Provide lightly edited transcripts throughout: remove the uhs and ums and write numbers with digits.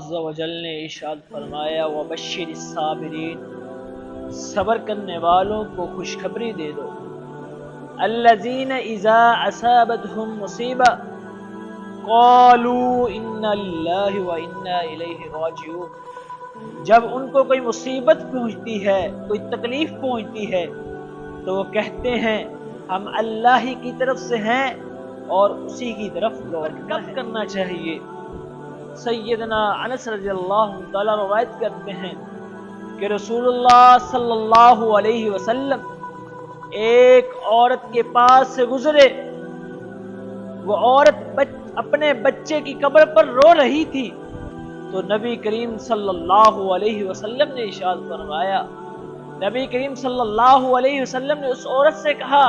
عز و جل نے ارشاد فرمایا وبشر الصابرین، صبر کرنے والوں کو خوشخبری دے دو، الذین اذا اصابتهم مصیبہ قالوا انا للہ وانا الیہ راجعون، جب ان کو کوئی مصیبت پہنچتی ہے، کوئی تکلیف پہنچتی ہے تو وہ کہتے ہیں ہم اللہ ہی کی طرف سے ہیں اور اسی کی طرف لوٹنا ہے۔ کرنا چاہیے؟ سیدنا انس رضی اللہ تعالیٰ روایت کرتے ہیں کہ رسول اللہ صلی اللہ علیہ وسلم ایک عورت کے پاس سے گزرے، وہ عورت اپنے بچے کی قبر پر رو رہی تھی، تو نبی کریم صلی اللہ علیہ وسلم نے ارشاد فرمایا، نبی کریم صلی اللہ علیہ وسلم نے اس عورت سے کہا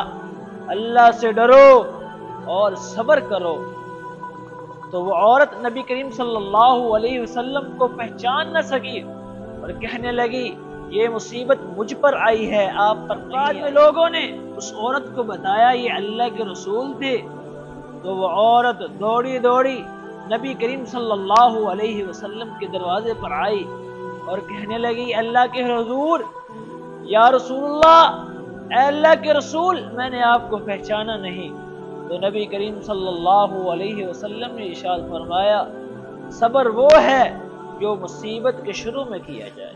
اللہ سے ڈرو اور صبر کرو۔ تو وہ عورت نبی کریم صلی اللہ علیہ وسلم کو پہچان نہ سکی اور کہنے لگی یہ مصیبت مجھ پر آئی ہے، آپ پر نہیں۔ بعد میں لوگوں نے اس عورت کو بتایا یہ اللہ کے رسول تھے، تو وہ عورت دوڑی دوڑی نبی کریم صلی اللہ علیہ وسلم کے دروازے پر آئی اور کہنے لگی اللہ کے حضور، یا رسول اللہ، اے اللہ کے رسول، میں نے آپ کو پہچانا نہیں۔ تو نبی کریم صلی اللہ علیہ وسلم نے ارشاد فرمایا صبر وہ ہے جو مصیبت کے شروع میں کیا جائے۔